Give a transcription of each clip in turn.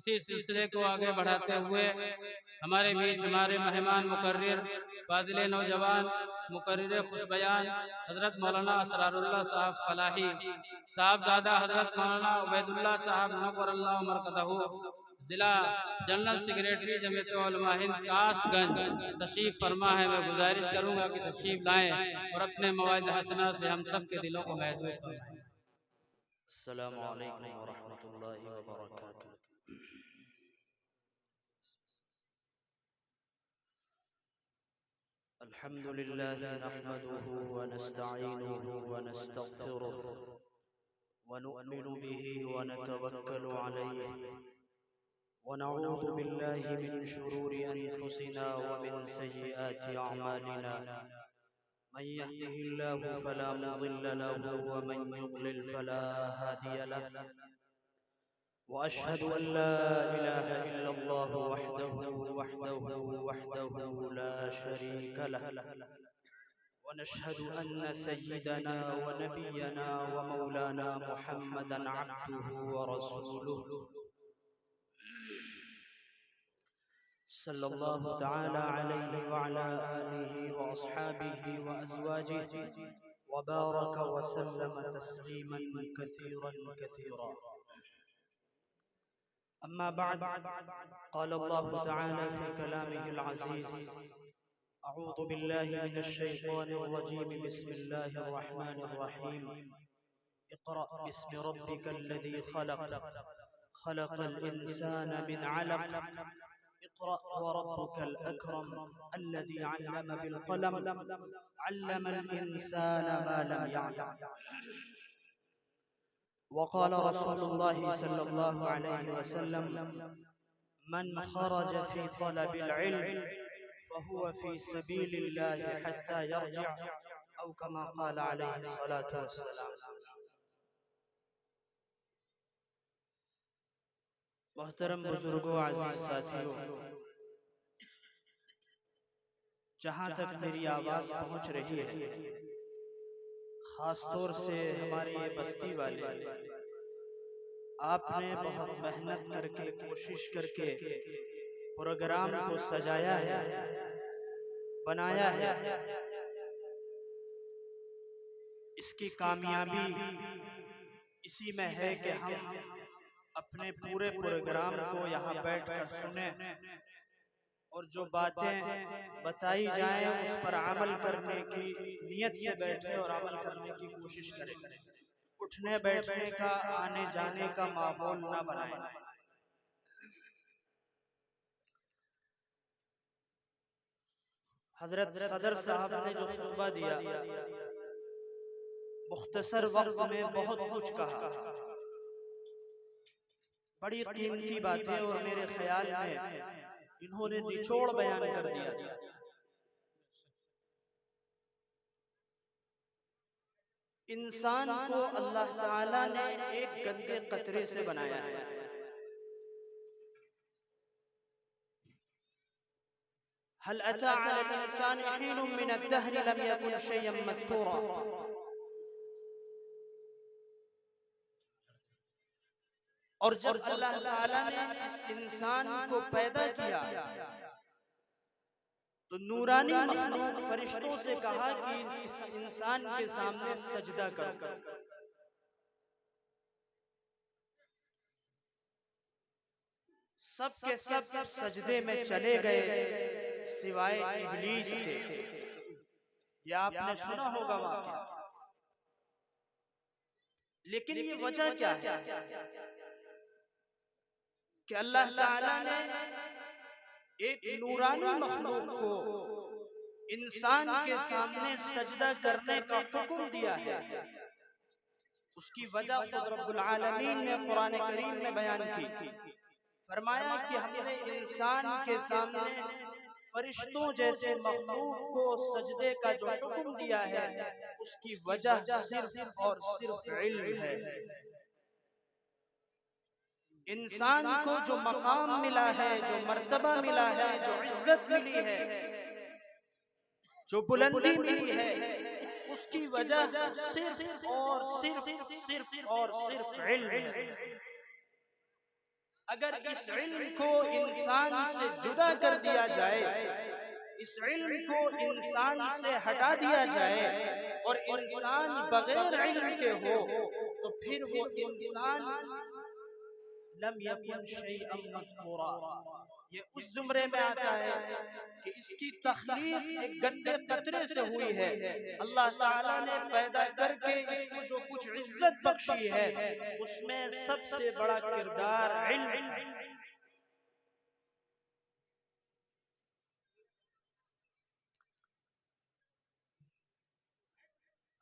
इसी सिलसिले को आगे बढ़ाते हुए हमारे बीच हमारे मेहमान मुकर्रिर फाजिल नौजवान मुकर्रिर खुशबयान हज़रत मौलाना असरारुल्लाह साहब फलाही साहबजादा हज़रत मौलाना उबैदुल्लाह साहब नव्वरल्लाहु मरकज़हू जिला जनरल सेक्रेटरी जमीयत उलमा हिंद कासगंज तशरीफ फरमा है। मैं गुजारिश करूंगा कि तशरीफ लाएं और अपने मवाइद हसना से हम सब के दिलों को महसूस फरमाएं। अस्सलामु अलैकुम व रहमतुल्लाहि व बरकातुहू। अल्हम्दुलिल्लाहि नहमदुहु व नस्तईनुहु व नस्तगफिरुहु व नु'मिनु बिही व नतवक्कलु अलैहि व नऊज़ु बिल्लाहि मिन शुरूरि अनफुसिना व मिन सय्यिआति अअमालिना। मन यहदिहिल्लाहु फला मुज़िल्ल लहु व मन युज़लिल फला हादिय लहु। वअशहदु अन ला इलाहा इल्लल्लाहु वहदहु ला शरीका लह वनशहदु अन्न सय्यिदना व नबियना व मौलाना मुहम्मदन अब्दुहु व रसूलुहु सल्लल्लाहु तआला अलैहि व अला आलिहि व अस्हाबिहि व अज़वाजिहि व बारक व सल्लम तस्लीमन कसीरन कसीरा। अम्मा बाद, क़ाल अल्लाहु तआला फ़ी कलामिहिल अज़ीज़, अऊज़ु बिल्लाहि मिनश शैतानिर रजीम, बिस्मिल्लाहिर रहमानिर रहीम। इक़रा बिस्मि रब्बिकल लज़ी ख़लक़, ख़लक़ल इंसाना मिन अलक़, इक़रा व रब्बुकल अकरम, अल्लज़ी अल्लम बिल क़लम, अल्लमल इंसाना मा लम यअलम। वक़ाल रसूलुल्लाहि सल्लल्लाहु अलैहि वसल्लम, मन ख़रज फ़ी तलबिल इल्म फ़हुव फ़ी सबीलिल्लाहि हत्ता यरजिअ औ कमा क़ाल अलैहि सलातु वस्सलाम। मोहतरम बुजुर्गों, अज़ीज़ साथियों, जहाँ तक मेरी आवाज़ पहुँच रही है, ख़ास तौर से हमारे ये बस्ती वाले, आपने बहुत मेहनत करके कोशिश करके प्रोग्राम को सजाया है, बनाया है। इसकी कामयाबी इसी में है कि हम अपने पूरे प्रोग्राम को यहाँ बैठकर सुने और जो बातें बताई जाएं उस पर अमल करने की नीयत से बैठे और अमल करने की कोशिश करें। उठने बैठने का, आने जाने का माहौल ना बनाएं। हजरत सदर साहब ने जो खुतबा दिया, मुख्तसर वक्त में बहुत कुछ कहा, बड़ी कीमती बातें, और मेरे ख्याल में इन्होंने निचोड़ बयान कर दिया। इंसान को अल्लाह ताला ने एक गंदे कतरे से बनाया है। हल अता अलल इंसान हीनुम मिनद दहर लम यकुन शयअन मज़कूरा। और जब अल्लाह ताला ने इस इंसान को पैदा किया तो नूरानी मखलूक फरिश्तों से कहा कि इस इंसान के सामने सजदा करो। सब के सब सजदे में चले गए सिवाय इब्लीस के। यह आपने सुना होगा वाक़या। लेकिन ये वजह क्या है कि अल्लाह ताला ने एक नूरानी मखलूक को इंसान के सामने सजदा करने का हुक्म दिया है। उसकी वजह खुद रब्बुल आलमीन ने कुरान करीम में बयान की। फरमाया कि हमने इंसान के सामने फरिश्तों जैसे मखलूक को सजदे का जो हुक्म दिया है, उसकी वजह सिर्फ और सिर्फ इल्म है। इंसान को जो मकाम मिला है, जो मर्तबा मिला है, जो इज्जत मिली है, जो बुलंदी मिली है, उसकी वजह सिर्फ और सिर्फ इल्म है। अगर इस इल्म को इंसान से जुदा कर दिया जाए, इस इल्म को इंसान से हटा दिया जाए और इंसान बगैर इल्म के हो, तो फिर वो इंसान लम यकुन शैअन मज़कूरा, ये उस जुमरे में आता है कि इसकी तख्लीक एक गंदे कतरे से हुई है। अल्लाह ताला ने पैदा करके इसको जो कुछ इज्जत बख्शी है, उसमें सबसे बड़ा किरदार इल्म है।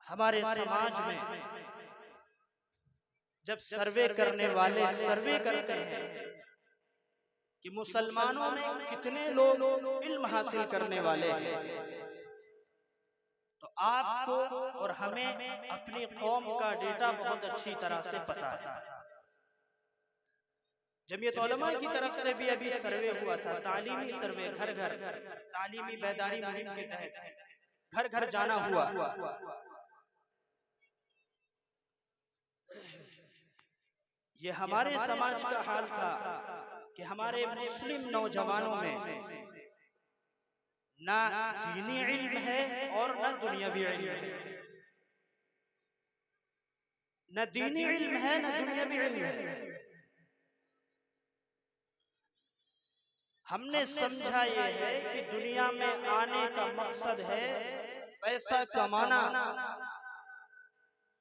हमारे समाज में जब सर्वे करने वाले सर्वे करते हैं कि मुसलमानों में कितने लोग इल्म हासिल करने वाले हैं, तो आपको और हमें अपनी कौम का डेटा बहुत अच्छी तरह से पता है। जमीयत उलमा की तरफ से भी अभी सर्वे हुआ था, तालीमी सर्वे, घर घर तालीमी बेदारी मुहिम के तहत घर घर जाना हुआ। ये हमारे समाज का हाल था कि हमारे मुस्लिम नौजवानों में ना दीनी इल्म है और ना दुनियावी इल्म है, न दीनी इल्म है न दुनियावी इल्म है। हमने समझा ये है कि दुनिया में आने का मकसद है पैसा कमाना,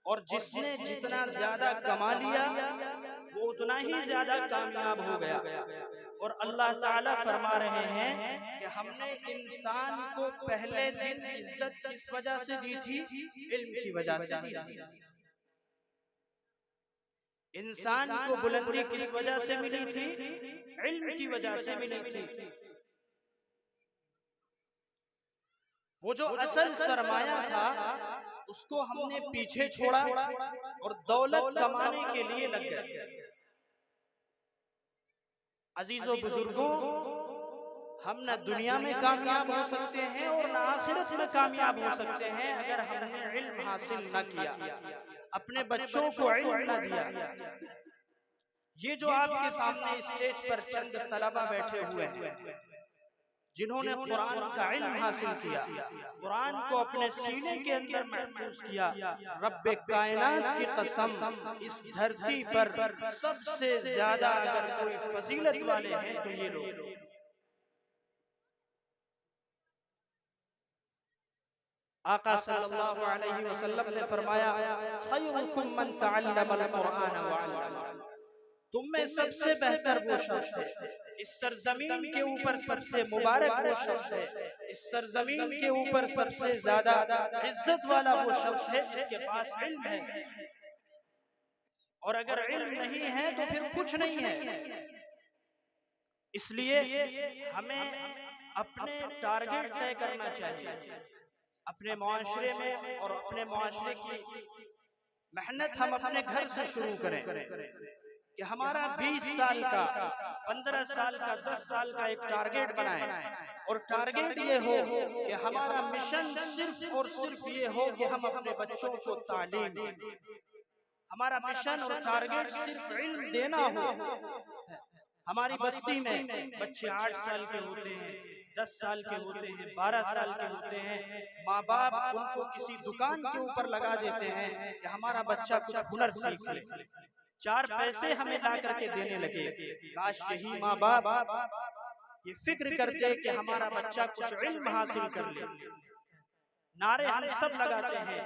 और जिसने जितना ज्यादा कमा लिया वो उतना ही ज्यादा कामयाब हो गया। और अल्लाह ताला फरमा रहे हैं कि हमने इंसान को पहले दिन इज्जत किस वजह से दी थी? इल्म की वजह से दी थी। इंसान को बुलंदी किस वजह से मिली थी? इल्म की वजह से मिली थी। वो जो असल सरमाया था उसको हमने पीछे छोड़ा और दौलत कमाने के लिए लग गए। अजीजों बुजुर्गों, हम न दुनिया में कामयाब हो सकते हैं और न आखिरत में कामयाब हो सकते हैं अगर हमने इल्म हासिल न किया, अपने बच्चों को इल्म न दिया। ये जो आपके सामने स्टेज पर चंद तलबा बैठे हुए हैं जिन्होंने कुरान का इल्म हासिल किया, कुरान को अपने सीने के अंदर महफूज किया, रब्बे कायनात की कसम इस धरती पर सबसे ज्यादा अगर कोई फजीलत वाले हैं तो ये लोग। आका सल्लल्लाहु अलैहि वसल्लम ने फरमाया, खैरुकुम मन तअल्लमल कुरान व अल्लमा, तुम में सबसे बेहतर वो शख्स है, इस सरजमीन के ऊपर सबसे मुबारक वो शख्स है, इस सरजमीन के ऊपर सबसे ज्यादा इज्जत वाला वो शख्स है जिसके पास इल्म है। और अगर इल्म नहीं है तो फिर कुछ नहीं है। इसलिए हमें अपने टारगेट तय करना चाहिए अपने मुआशरे में, और अपने मुआशरे की मेहनत हम अपने घर से शुरू करें कि हमारा 20 साल का, 15 साल का, 10 साल का एक टारगेट बनाएं। और टारगेट ये हो कि हमारा मिशन सिर्फ और सिर्फ ये हो कि हम अपने बच्चों को तालीम दें। हमारा मिशन और टारगेट सिर्फ इल्म देना हो। हमारी बस्ती में बच्चे 8 साल के होते हैं, 10 साल के होते हैं, 12 साल के होते हैं। माँ बाप उनको किसी दुकान के ऊपर लगा देते हैं कि हमारा बच्चा कुछ हुनर सीख ले, 4 पैसे हमें ला करके देने लगे। काश यही माँ बाप ये फिक्र करते कि हमारा बच्चा कुछ इल्म हासिल कर ले। नारे हम सब लगाते हैं,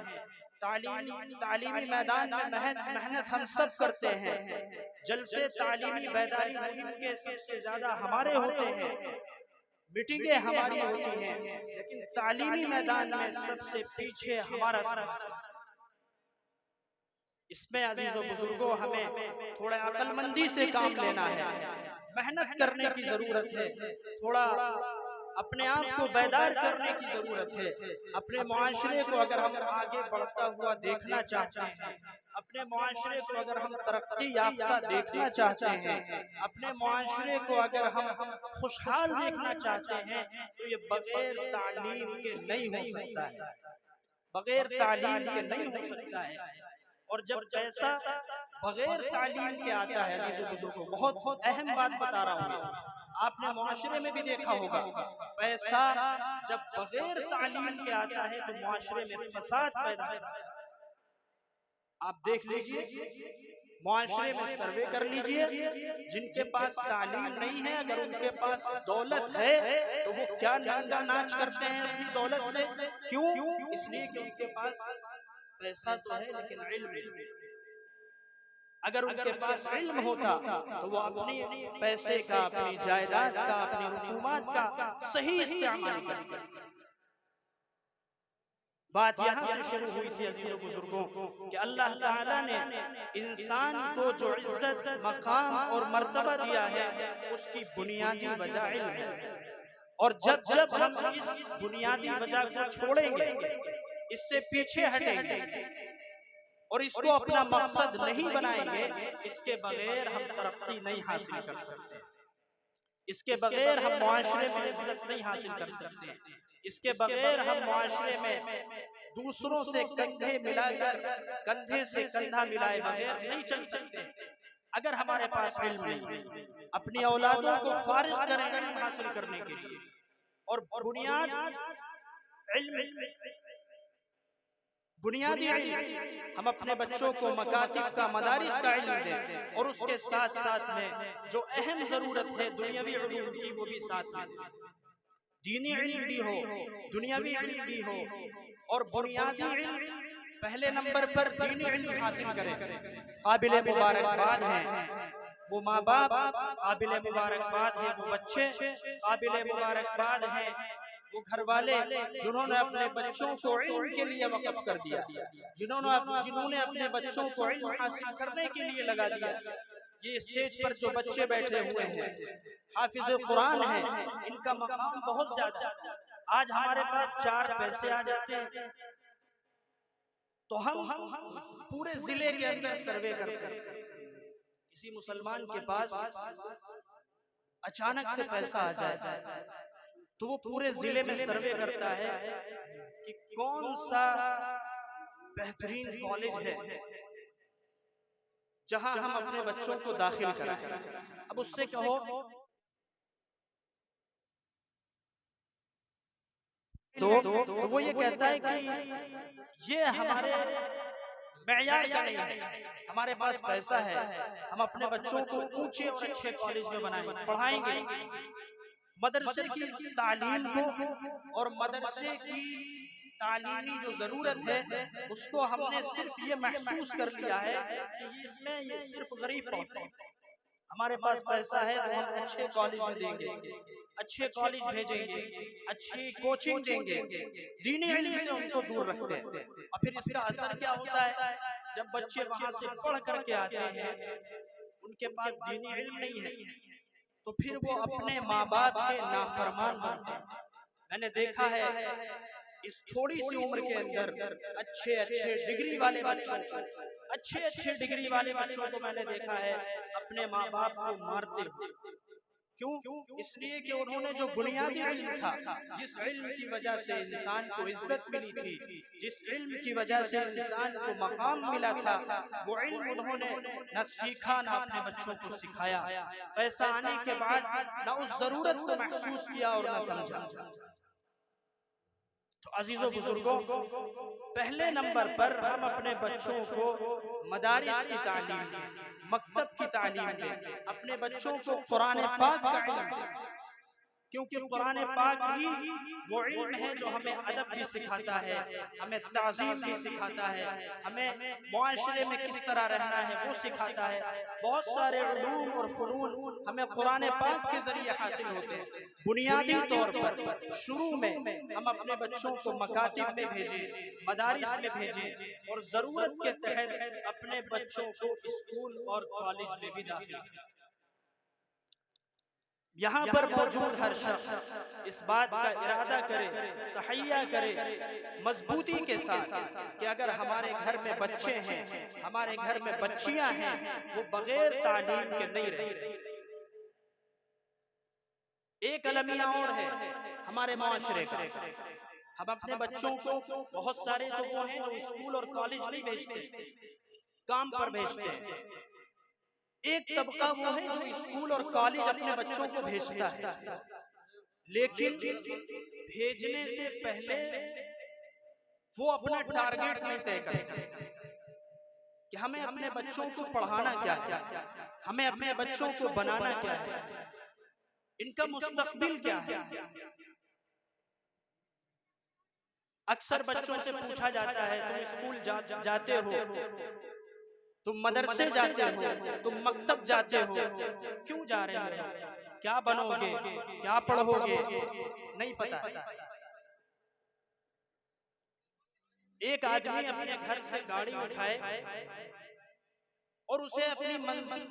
तालीमी मैदान में मेहनत हम सब करते हैं, जलसे तालीमी बेदारी मुहिम के सबसे ज्यादा हमारे होते हैं, मीटिंगें हमारी होती हैं, लेकिन तालीमी मैदान में सबसे पीछे हमारा समाज। इसमें अजीजों बुजुर्गों हमें थोड़ा अक्लमंदी से काम लेना है, मेहनत करने की जरूरत है, थोड़ा अपने आप को बेदार करने की जरूरत है। अपने मुआशरे को अगर हम आगे बढ़ता हुआ देखना चाहते हैं, अपने मुआशरे को अगर हम तरक्की याफ्ता देखना चाहते हैं, अपने मुआशरे को अगर हम खुशहाल देखना चाहते हैं, तो ये बगैर तालीम के नहीं हो सकता है, बगैर तालीम के नहीं हो सकता है। और जब पैसा बगैर तालीम के आता है। अजीज़ों बुजुर्गों, बहुत अहम बात बता रहा हूँ, आपने मुआशरे में भी देखा होगा, पैसा जब बगैर तालीम के आता है तो मुआशरे में फसाद पैदा होता है। आप देख लीजिए, मुआशरे में सर्वे कर लीजिए, जिनके पास तालीम नहीं है, अगर उनके पास दौलत है तो वो क्या नंगा नाच करते हैं अपनी दौलत से। क्यों? इसलिए कि उनके पास पैसा तो है लेकिन इल्म नहीं। अगर उनके पास इल्म होता तो वो अपने पैसे का, अपनी जायदाद का, अपनी रकूमात का सही इस्तेमाल करते। बात यहाँ से शुरू हुई थी अजीज़ों बुजुर्गों कि अल्लाह ताला ने इंसान को जो इज्जत, मकाम और मर्तबा दिया है उसकी बुनियादी वजह इल्म है। और जब जब हम इस बुनियादी वजह को छोड़ेंगे, इससे पीछे हटेंगे और इसको अपना मकसद नहीं बनाएंगे, इसके बगैर हम तरक्की नहीं हासिल कर सकते, इसके बगैर हम मुआशरे में इज्जत नहीं हासिल कर सकते, इसके बगैर हम मुआशरे में दूसरों से कंधे मिलाकर, कंधे से कंधा मिलाए बगैर नहीं चल सकते। अगर हमारे पास इल्म नहीं है, अपनी औलादों को फारिग करें इल्म हासिल करने के लिए, और बुनियादी इल्म हम अपने बच्चों को मकातिब का, मदारिस का इल्म दें, और उसके साथ साथ में जो अहम जरूरत है दुनियावी इल्म की वो भी साथ में दें। दीनी इल्म भी हो, दुनियावी इल्म भी हो, और बुनियादी इल्म पहले नंबर पर दीनी इल्म हासिल करें। काबिल मुबारकबाद हैं वो माँ बाप, काबिल मुबारकबाद है वो बच्चे, काबिल मुबारकबाद है वो घर वाले जिन्होंने अपने बच्चों को इल्म के लिए वक़्फ़ कर दिया, जिन्होंने अपने बच्चों को इल्म हासिल करने के लिए लगा दिया। ये स्टेज पर जो बच्चे बैठे हुए हैं, हाफिज़ कुरान हैं, इनका मकाम बहुत ज्यादा। आज हमारे पास 4 पैसे आ जाते हैं तो हम पूरे जिले के अंदर सर्वे करते हैं। किसी मुसलमान के पास अचानक से पैसा आ जाए तो वो पूरे जिले में सर्वे करता है कि कौन सा बेहतरीन कॉलेज है जहां हम अपने बच्चों को दाखिल करें। अब उससे कहो तो वो ये कहता है कि ये हमारे मेयार का नहीं है, हमारे पास पैसा है, हम अपने बच्चों को ऊंचे और अच्छे कॉलेज में बनाएंगे, पढ़ाएंगे। मदरसे की तालीम को और मदरसे की तालीमी जो जरूरत है उसको हमने सिर्फ ये महसूस कर लिया है कि इसमें ये सिर्फ गरीब पढ़ते हैं। हमारे पास पैसा है तो हम अच्छे कॉलेज में देंगे, अच्छे कॉलेज भेजेंगे, अच्छी कोचिंग देंगे, दीनी इल्म से उनको दूर रखते हैं। और फिर इसका असर क्या होता है, जब बच्चे वहां से पढ़ करके आते हैं, उनके पास दीनी इल्म नहीं है, तो फिर वो अपने माँ बाप के नाफरमान बनते हैं। मैंने देखा है इस थोड़ी सी उम्र के अंदर अच्छे अच्छे डिग्री वाले बच्चों को, मैंने देखा है अपने माँ बाप को मारते हुए। क्यों? इसलिए कि उन्होंने जो बुनियादी इल्म था, जिस इल्म की वजह से इंसान को इज्जत मिली थी, जिस इल्म की वजह से इंसान को मकाम मिला था, वो इल्म उन्होंने न सीखा, न अपने बच्चों को सिखाया। पैसा आने के बाद न उस जरूरत को महसूस किया और न समझा। तो अजीजों बुजुर्गों, पहले नंबर पर हम अपने बच्चों को मदारिस की तालीम दें, मकतब की तालीम दें, अपने बच्चों को कुरान पाक का इल्म दें, क्योंकि कुरान पाक ही वो इल्म है जो हमें अदब भी सिखाता है, हमें ताज़ीम भी सिखाता है, हमें मुआशरे में किस तरह रहना है वो सिखाता है। बहुत सारे उलूम और फनून हमें कुरान पाक के जरिए हासिल होते हैं। बुनियादी तौर पर शुरू में हम अपने बच्चों को मकातिब में भेजें, मदारिस में भेजें, और जरूरत के तहत अपने बच्चों को स्कूल और कॉलेज में भी दाखिल करें। यहाँ पर मौजूद हर शख्स इस बात का इरादा करे, तहैया करे मजबूती के साथ कि अगर हमारे घर में बच्चे हैं, हमारे घर में बच्चियां हैं, वो बगैर तालीम के नहीं रहे। एक अलमिया और है हमारे मुआशरे का, हम अपने बच्चों को, बहुत सारे तो वो हैं जो स्कूल और कॉलेज नहीं भेजते, काम पर भेजते हैं। एक तबका वो है जो स्कूल और कॉलेज अपने बच्चों को भेजता है, लेकिन भेजने से पहले वो अपना टारगेट नहीं तय करता कि हमें अपने बच्चों को पढ़ाना क्या है, हमें अपने बच्चों को बनाना क्या है, इनका मुस्तकबिल क्या है। अक्सर बच्चों से पूछा जाता है, तुम स्कूल जाते हो, तुम मदरसे जाते हो, तुम मकतब जाते हो, क्यों जा रहे हो, क्या बनोगे, क्या पढ़ोगे, नहीं पता। एक आदमी अपने घर से गाड़ी उठाए और उसे अपनी मंजिल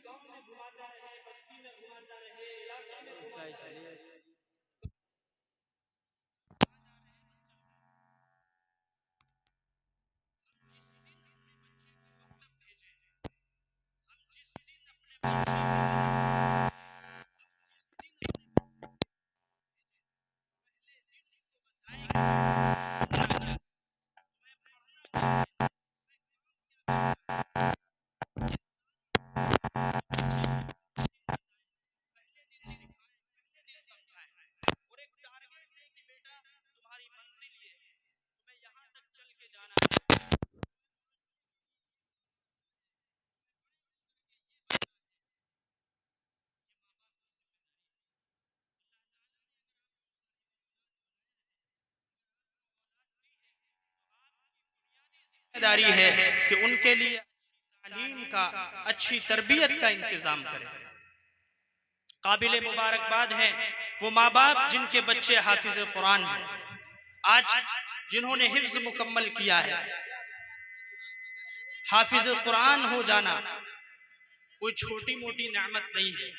गांव में घुमाता रहे, बस्ती में घुमाता रहे, इलाके में घुमाता रहे। जिम्मेदारी है कि उनके लिए तालीम का, अच्छी तरबियत का इंतजाम करें। काबिल मुबारकबाद हैं वो माँ बाप जिनके बच्चे हाफिज कुरान हैं, आज जिन्होंने हिफ्ज मुकम्मल किया है। हाफिज कुरान हो जाना कोई छोटी मोटी नेमत नहीं है।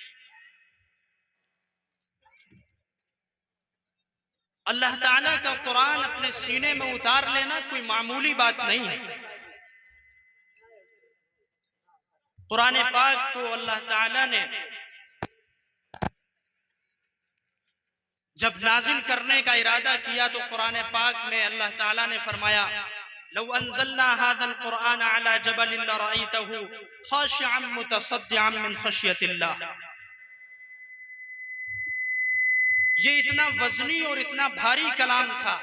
अल्लाह ताला का कुरान अपने सीने में उतार लेना कोई मामूली बात नहीं है। कुरान पाक को अल्लाह ताला ने जब नाजिल करने का इरादा किया तो कुरान पाक में अल्लाह ताला ने फरमाया, लौ अंज़लना हाज़ल कुरान अला जबलिन लरअयतहु खाशिअन मुतसद्दिअन मिन खशियतिल्लाह। ये इतना वजनी और इतना भारी कलाम था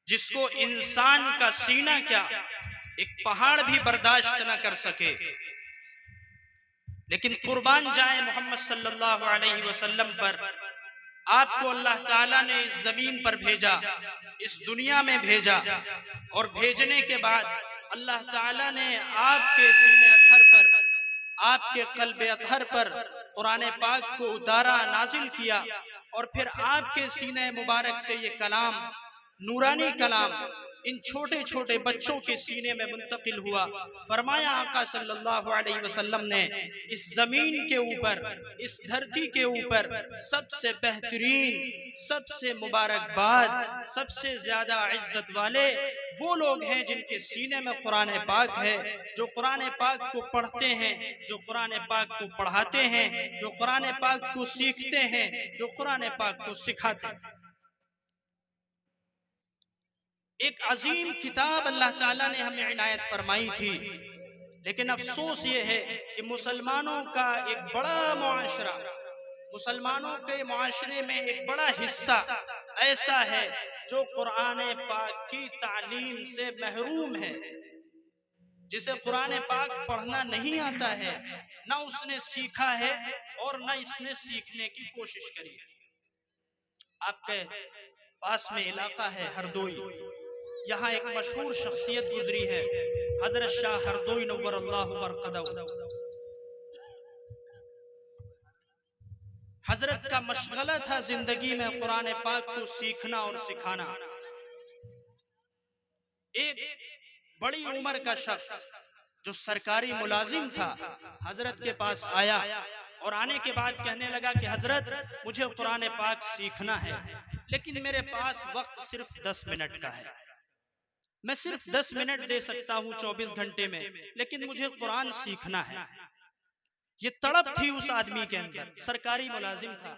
जिसको इंसान का सीना क्या, एक पहाड़ भी बर्दाश्त न कर सके। लेकिन कुर्बान जाए मोहम्मद सल्लल्लाहु अलैहि वसल्लम पर, आपको अल्लाह ताला ने इस जमीन पर भेजा, इस दुनिया में भेजा, और भेजने के बाद अल्लाह ताला ने आपके सीने अतहर पर, आपके कल्बे अतहर पर कुरान पाक को उतारा, नाजिल किया, और फिर आपके सीने मुबारक से ये कलाम, नूरानी कलाम, इन छोटे छोटे बच्चों के सीने में मुंतकिल हुआ। फरमाया आका सल्लल्लाहु अलैहि वसल्लम ने, इस जमीन के ऊपर, इस धरती के ऊपर सबसे बेहतरीन, सबसे मुबारकबाद, सबसे ज्यादा इज्जत वाले वो लोग हैं जिनके सीने में कुरान पाक है, जो कुरान पाक को पढ़ते हैं, जो कुरान पाक को पढ़ाते हैं, जो कुरान पाक को सीखते हैं, जो कुरान पाक को सिखाते हैं। एक अजीम किताब अल्लाह ताला ने हमें इनायत फरमाई थी, लेकिन अफसोस ये है कि मुसलमानों का एक बड़ा मुआशरा, मुसलमानों के मुआशरे में एक बड़ा हिस्सा ऐसा है जो कुरान पाक की तालीम से महरूम है, जिसे कुरान पाक पढ़ना नहीं आता है, ना उसने सीखा है और ना इसने सीखने की कोशिश करी है। आपके पास में इलाका है हरदोई, यहाँ एक मशहूर शख्सियत गुजरी है, हजरत शाह हरदोई नव्वरल्लाहु बरकतहू। हजरत का मशगला था जिंदगी में कुरान पाक को सीखना और सिखाना। एक बड़ी उम्र का शख्स जो सरकारी मुलाजिम था हजरत के पास आया, और आने के बाद कहने लगा कि हजरत मुझे कुरान पाक सीखना है, लेकिन मेरे पास वक्त सिर्फ 10 मिनट का है, मैं सिर्फ 10 मिनट दे सकता हूँ 24 घंटे में, लेकिन मुझे कुरान सीखना है। ये तड़प थी उस आदमी के अंदर, सरकारी मुलाजिम था।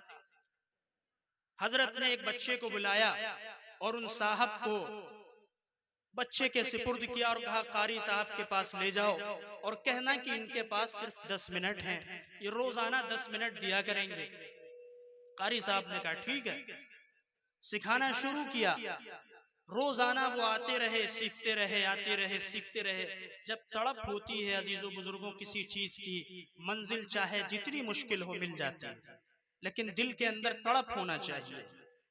हजरत ने एक बच्चे को बुलाया और उन साहब को बच्चे के सिपुर्द किया और कहा कारी साहब के पास ले जाओ और कहना कि इनके पास सिर्फ 10 मिनट हैं, ये रोजाना 10 मिनट दिया करेंगे। कारी साहब ने कहा ठीक है। सिखाना शुरू किया। रोजाना वो आते रहे, सीखते रहे, आते रहे, सीखते रहे। जब तड़प होती है अजीजों बुजुर्गों किसी चीज की, मंजिल चाहे जितनी मुश्किल हो मिल जाती है, लेकिन दिल के अंदर तड़प होना चाहिए।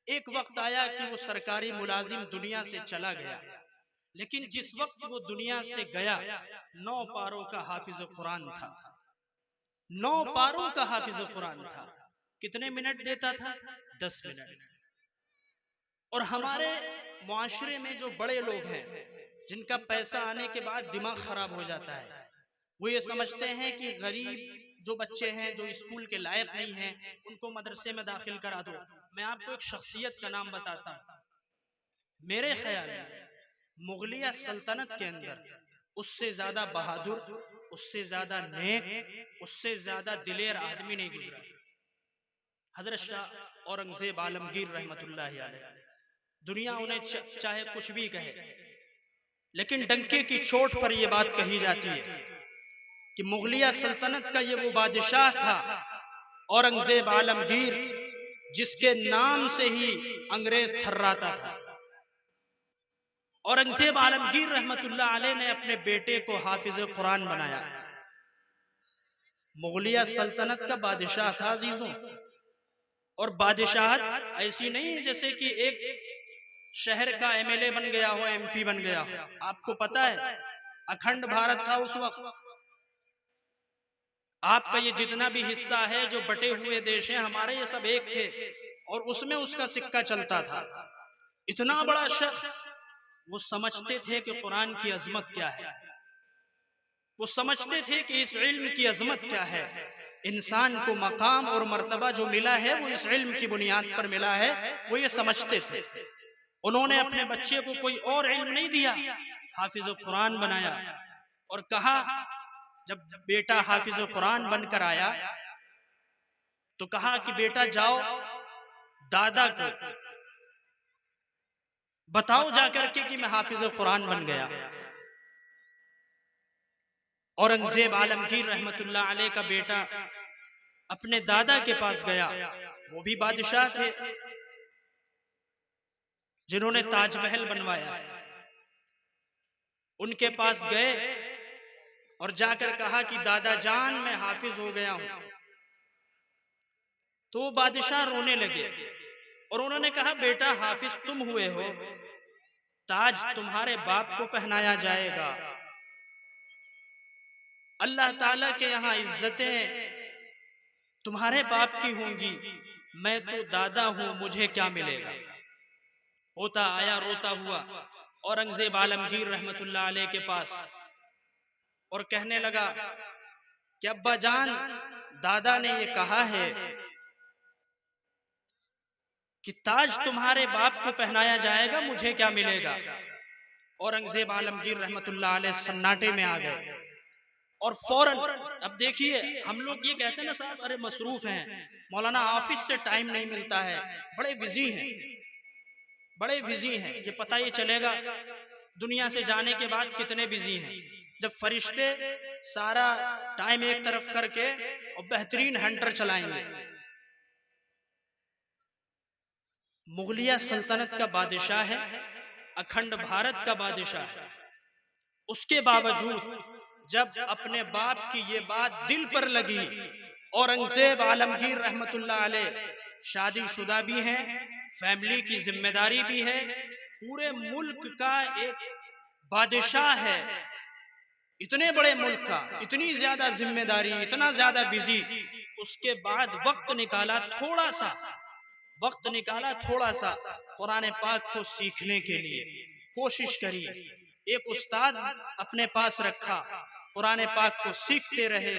एक वक्त आया कि वो सरकारी मुलाजिम दुनिया से चला गया, लेकिन जिस वक्त वो दुनिया से गया 9 पारों का हाफिज कुरान था। 9 पारों का हाफिज कुरान था। कितने मिनट देता था? 10 मिनट। और हमारे मुआशरे में जो बड़े लोग हैं जिनका पैसा आने के बाद दिमाग खराब हो जाता है, वो ये समझते हैं कि गरीब जो बच्चे हैं जो स्कूल के लायक नहीं हैं उनको मदरसे में दाखिल करा दो। मैं आपको एक शख्सियत का नाम बताता हूँ। मेरे ख्याल में मुगलिया सल्तनत के अंदर उससे ज्यादा बहादुर, उससे ज्यादा नेक, उससे ज्यादा दिलेर आदमी नहीं गुजरा। हजरत शाह औरंगजेब आलमगीर रहमतुल्लाह अलैह। दुनिया उन्हें चाहे कुछ भी कहे, लेकिन डंके की चोट पर यह बात कही जाती है कि मुगलिया सल्तनत का ये वो बादशाह था औरंगजेब आलमगीर, जिसके नाम से ही अंग्रेज थर्राता था। औरंगजेब आलमगीर रहमतुल्लाह अलैह ने अपने बेटे को हाफिज कुरान बनाया। मुगलिया सल्तनत का बादशाह था अजीजों। और बादशाहत ऐसी नहीं है जैसे कि एक शहर का एमएलए बन गया हो, एमपी बन गया हो। आपको पता है अखंड भारत था उस वक्त। आपका ये जितना भी हिस्सा है, जो बटे हुए देश हैं हमारे, ये सब एक थे और उसमें उसका सिक्का चलता था। इतना बड़ा शख्स, वो समझते थे कि कुरान की अजमत क्या है, वो समझते थे कि इस इल्म की अजमत क्या है। इंसान को मकाम और मर्तबा जो मिला है वो इस इल्म की बुनियाद पर मिला है, वो ये समझते थे। उन्होंने अपने बच्चे को कोई और इल्म नहीं दिया, हाफिज कुरान बनाया। और कहा जब बेटा हाफिज कुरान बनकर आया तो कहा कि बेटा जाओ दादा को बताओ जाकर के कि मैं हाफिज कुरान बन गया। औरंगजेब आलमगीर रहमतुल्लाह अलैह का बेटा अपने दादा के पास गया। वो भी बादशाह थे जिन्होंने ताजमहल बनवाया। उनके पास गए और जाकर कहा कि दादा जान मैं हाफिज हो गया हूं। तो बादशाह रोने लगे और उन्होंने कहा बेटा हाफिज तुम हुए हो, ताज तुम्हारे बाप को पहनाया जाएगा। अल्लाह ताला के यहाँ इज्जतें तुम्हारे बाप की होंगी, मैं तो दादा हूं, मुझे क्या मिलेगा। होता आया रोता हुआ औरंगजेब आलमगीर रहमतुल्लाह अलैह के पास और कहने लगा कि अब्बा जान दादा ने ये कहा है कि ताज तुम्हारे बाप को पहनाया जाएगा, मुझे क्या मिलेगा। औरंगजेब आलमगीर रहमतुल्लाह अलैह सन्नाटे में आ गए और फौरन, अब देखिए हम लोग ये कहते हैं ना साहब अरे मसरूफ हैं, मौलाना ऑफिस से टाइम नहीं मिलता है, बड़े बिजी हैं, बड़े बिजी हैं। ये पता ही चलेगा दुनिया से जाने के बाद कितने बिजी हैं, जब फरिश्ते सारा टाइम एक तरफ करके और बेहतरीन हंटर चलाएंगे। मुगलिया सल्तनत का बादशाह है, अखंड भारत का बादशाह है, उसके बावजूद जब अपने बाप की ये बात दिल पर लगी, औरंगजेब आलमगीर रहमतुल्लाह अलैह शादीशुदा भी हैं, फैमिली की जिम्मेदारी भी है, पूरे मुल्क का एक बादशाह है, इतने बड़े मुल्क का इतनी ज्यादा जिम्मेदारी, इतना ज्यादा बिजी। उसके बाद वक्त निकाला थोड़ा सा कुरान पाक को सीखने के लिए कोशिश करी। एक उस्ताद अपने पास रखा, कुरान पाक को सीखते रहे।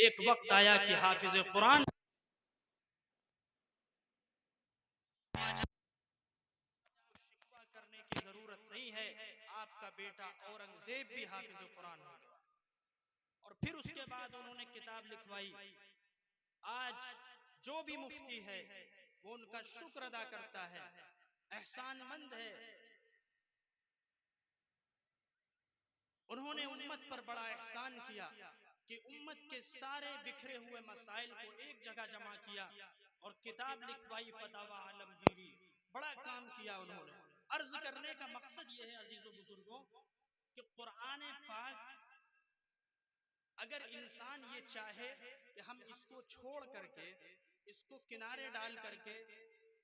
एक वक्त आया कि हाफिज कुरान करने की जरूरत नहीं है, आपका बेटा औरंगजेब भी हाफिज कुरान हो गया। और फिर उसके बाद उन्होंने किताब लिखवाई। आज जो भी मुफ्ती है वो उनका शुक्र अदा करता है, एहसानमंद है। उन्होंने उम्मत पर बड़ा एहसान किया कि उम्मत के सारे बिखरे हुए मसाइल को एक जगह जमा किया और किताब लिखवाई फतावा आलमगीरी। बड़ा काम किया उन्होंने। अर्ज करने का मकसद यह है अजीजों बुजुर्गों कि कुरान पाक अगर इंसान ये चाहे कि हम इसको छोड़ करके, इसको किनारे डाल करके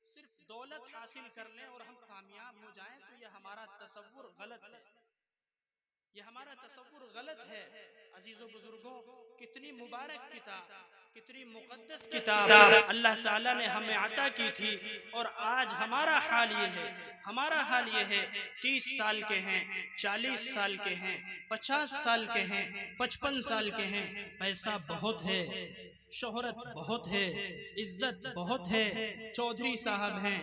सिर्फ दौलत हासिल कर लें और हम कामयाब हो जाएं, तो यह हमारा तसव्वुर गलत है। ये हमारा तसव्वुर गलत है। अजीजों बुजुर्गों, कितनी मुबारक किताब, कितनी मुकद्दस किताब अल्लाह ताला ने हमें अता की थी। और आज हमारा हाल ये है, हमारा हाल ये है 30 साल के हैं, 40 साल के हैं, 50 साल के हैं, 55 साल के हैं, पैसा बहुत है, शोहरत बहुत है, इज्जत बहुत है, चौधरी साहब हैं,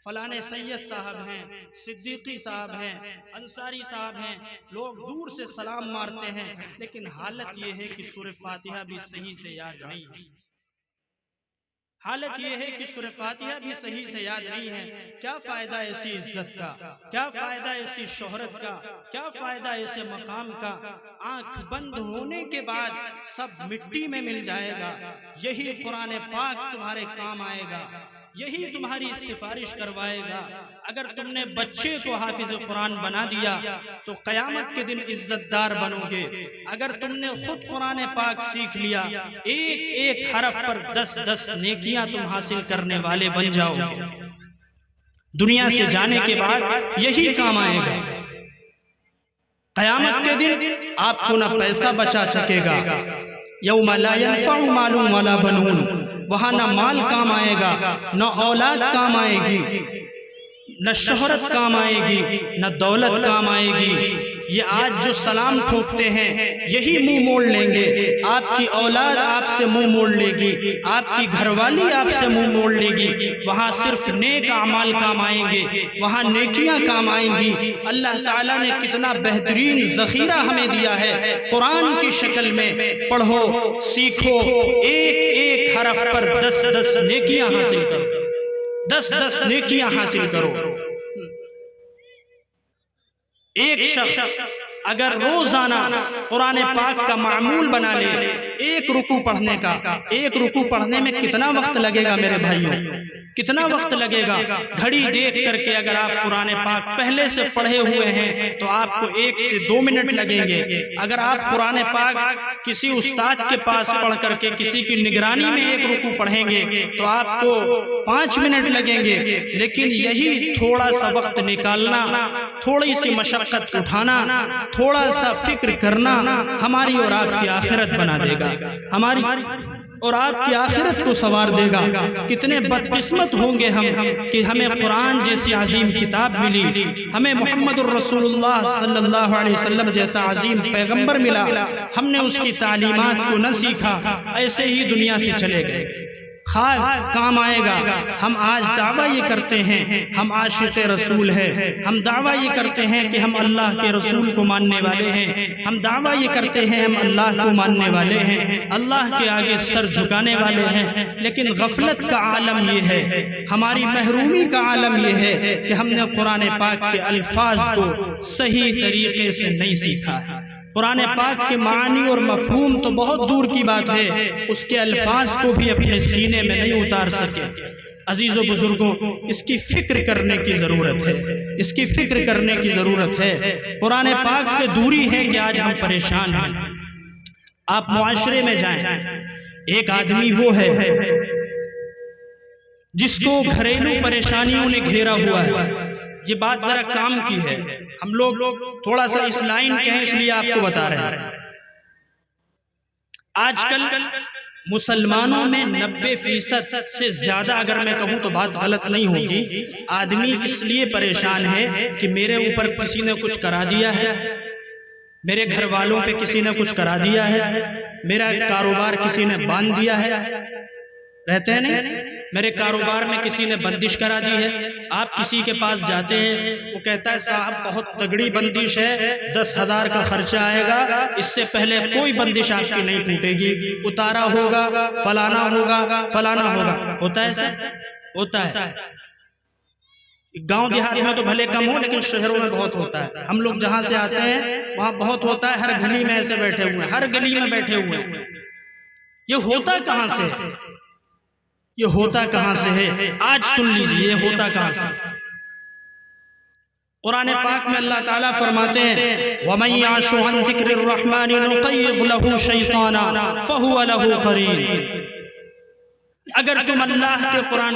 फलाने सैयद साहब हैं, सिद्दीकी साहब हैं, अंसारी साहब हैं, लोग दूर से सलाम मारते हैं, लेकिन हालत ये है कि सूरह फातिहा भी सही से याद नहीं है। हालत यह है कि सूरह फातिहा भी सही से याद नहीं है। क्या फायदा ऐसी इज्जत का, क्या फायदा ऐसी शोहरत का, क्या फायदा ऐसे मकाम का। आंख बंद होने के बाद सब मिट्टी में मिल जाएगा। यही कुरान पाक तुम्हारे काम आएगा, यही तुम्हारी सिफारिश करवाएगा। अगर तुमने बच्चे को हाफिज कुरान बना दिया तो कयामत के दिन इज्जतदार बनोगे। अगर तुमने खुद कुरान पाक सीख लिया, एक एक हरफ पर 10-10 नेकियां तुम हासिल करने वाले बन जाओगे। दुनिया से जाने के बाद यही काम आएगा। कयामत के दिन आपको ना पैसा बचा सकेगा, यौमा ला यनफ़उ मालुन वला बनून, वहां ना माल काम आएगा, न औलाद काम आएगी, न शोहरत काम आएगी, न दौलत काम आएगी। ये आज जो सलाम ठोकते हैं यही मुंह मोड़ लेंगे। आपकी औलाद आपसे मुंह मोड़ लेगी, आपकी घरवाली आपसे मुंह मोड़ लेगी। वहाँ सिर्फ नेक अमाल काम आएंगे, वहाँ नेकियां काम आएंगी। अल्लाह ताला ने कितना बेहतरीन ज़ख़ीरा हमें दिया है कुरान की शक्ल में। पढ़ो, सीखो, एक एक हरफ पर 10-10 नेकियां हासिल करो, 10-10 नेकियां हासिल करो। एक शख्स अगर रोजाना कुरान पाक का मामूल बना ले, एक रुकू पढ़ने का, एक रुकू पढ़ने में कितना वक्त लगेगा मेरे भाइयों, कितना वक्त लगेगा। घड़ी देख करके अगर आप कुरान पाक पहले से पढ़े हुए हैं तो आपको 1 से 2 मिनट लगेंगे। अगर आप कुरान पाक किसी उस्ताद के पास पढ़ करके किसी की निगरानी में एक रुकू पढ़ेंगे तो आपको 5 मिनट लगेंगे। लेकिन यही थोड़ा सा वक्त निकालना, थोड़ी सी मशक्कत उठाना, थोड़ा सा फिक्र करना हमारी और आपकी आखिरत बना देगा, हमारी और आपकी आखिरत को संवार देगा। कितने बदकिस्मत होंगे हम कि हमें कुरान जैसी अजीम किताब मिली, हमें मोहम्मदुर रसूलुल्लाह सल्लल्लाहु अलैहि वसल्लम जैसा अजीम पैगंबर मिला, हमने उसकी तालीमात को न सीखा, ऐसे ही दुनिया से चले गए। खाक काम आएगा। हम आज दावा ये करते हैं हम आशिक़ रसूल हैं, हम दावा ये करते हैं कि हम अल्लाह के रसूल को मानने वाले हैं, हम दावा ये करते हैं हम अल्लाह को मानने वाले हैं, अल्लाह के आगे सर झुकाने वाले हैं। लेकिन गफलत का आलम ये है, हमारी महरूमी का आलम ये है कि हमने कुरान पाक के अल्फाज को सही तरीके से नहीं सीखा है। कुरान पाक के मानी और मफहूम तो बहुत दूर की बात है, उसके अल्फाज को भी अपने सीने में नहीं उतार सके। अजीज़ों बुजुर्गों, इसकी फिक्र करने की ज़रूरत है, इसकी फिक्र करने की ज़रूरत है। कुरान पाक से दूरी है कि आज हम परेशान हैं। आप मुआशरे में जाएं, एक आदमी वो है जिसको घरेलू परेशानियों ने घेरा हुआ है। ये बात जरा काम की है, हम लोग थोड़ा सा इस लाइन के हैं इसलिए आपको बता रहे हैं। आजकल मुसलमानों में 90% से ज्यादा, अगर मैं कहूं तो बात गलत नहीं होगी, आदमी इसलिए परेशान है कि मेरे ऊपर किसी ने कुछ करा दिया है, मेरे घर वालों पे किसी ने कुछ करा दिया है, मेरा कारोबार किसी ने बांध दिया है। रहते हैं नहीं, मेरे कारोबार में किसी ने बंदिश करा दी है। आप किसी के पास जाते हैं, वो कहता है साहब बहुत तगड़ी बंदिश है, 10,000 का खर्चा आएगा, इससे पहले कोई बंदिश आपकी नहीं टूटेगी, उतारा होगा, फलाना होगा, फलाना होगा। होता है सर? होता है। गांव देहात में तो भले कम हो, लेकिन शहरों में बहुत होता है। हम लोग जहां से आते हैं वहां बहुत होता है। हर गली में ऐसे बैठे हुए हैं, हर गली में बैठे हुए हैं। ये होता कहां से? ये होता कहां से है? आज सुन लीजिए, ये होता कहां से। कुरान पाक में अल्लाह ताला फरमाते हैं वमन याशु अन ज़िक्रिर रहमान नुक़य्यिद लहू शैताना फहुव लहू क़रीन। अगर तुम अल्लाह के कुरान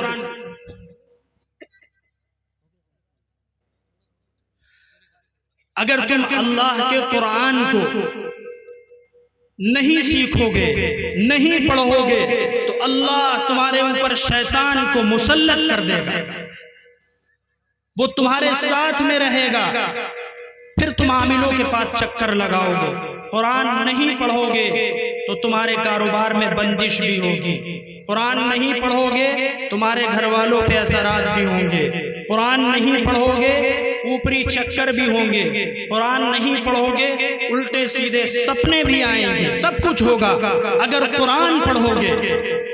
अगर तुम अल्लाह के कुरान को नहीं सीखोगे, नहीं पढ़ोगे, तो अल्लाह तुम्हारे ऊपर शैतान को मुसल्लत कर देगा। वो तुम्हारे साथ में रहेगा, फिर तुम आमिलों के पास चक्कर लगाओगे। कुरान नहीं पढ़ोगे तो तुम्हारे कारोबार में बंदिश भी होगी। कुरान नहीं पढ़ोगे तुम्हारे घर वालों पे असरात भी होंगे। कुरान नहीं पढ़ोगे ऊपरी चक्कर भी होंगे। कुरान नहीं पढ़ोगे उल्टे सीधे सपने भी आएंगे, सब कुछ होगा। अगर कुरान पढ़ोगे,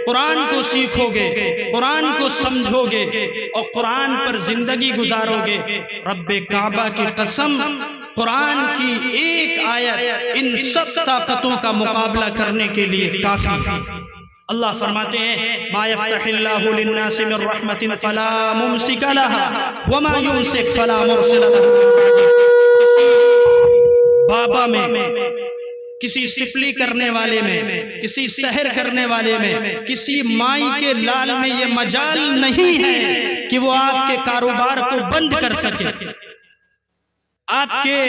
कुरान को सीखोगे, कुरान को समझोगे और कुरान पर जिंदगी गुजारोगे, रब्बे काबा की कसम, कुरान की एक आयत इन सब ताकतों का मुकाबला करने के लिए काफी है। अल्लाह फरमाते हैं मा यफ्तहिल्लाहु लिन्नासि मिर रहमतिन फला मुमसिक लहा व मा युमसिक फला मुरसिल लहू। किसी बाबा में, किसी सिपली करने वाले में, किसी सहर करने वाले में, किसी माई के लाल में ये मजाल नहीं है कि वो आपके कारोबार को बंद कर सके, आपके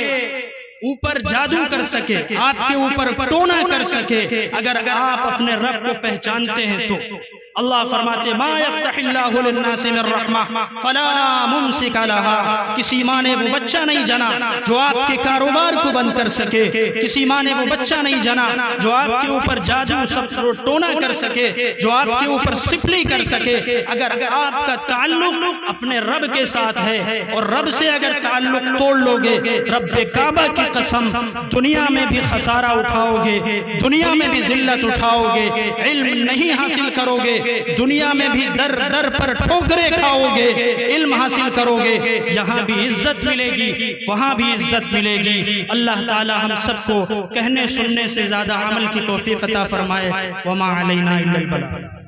ऊपर जादू कर सके, आपके ऊपर टोना कर सके। अगर आप अपने रब को पहचानते हैं तो अल्लाह फरमाते मा यफ्तहिल्लाहु लिन्नासि मिर रहमा फला मुमसिक लहा। किसी माँ ने वो बच्चा नहीं जना जो आपके कारोबार को बंद कर सके। किसी माँ ने वो बच्चा नहीं जना जो आपके ऊपर जादू सब टोना कर सके, जो आपके ऊपर सिपली कर सके। अगर आपका ताल्लुक अपने रब के साथ है और रब से अगर ताल्लुक तोड़ लोगे, रब्बे काबा की कसम, दुनिया में भी खसारा उठाओगे, दुनिया में भी जिल्लत उठाओगे, इल्म नहीं हासिल करोगे, दुनिया में भी दर दर पर ठोकरें खाओगे। इल्म हासिल करोगे, यहाँ भी इज्जत मिलेगी, वहाँ भी इज्जत मिलेगी। अल्लाह ताला हम सबको कहने सुनने से ज्यादा अमल की तौफीक अता फरमाए। वमा अलैना इल्लल बलाग।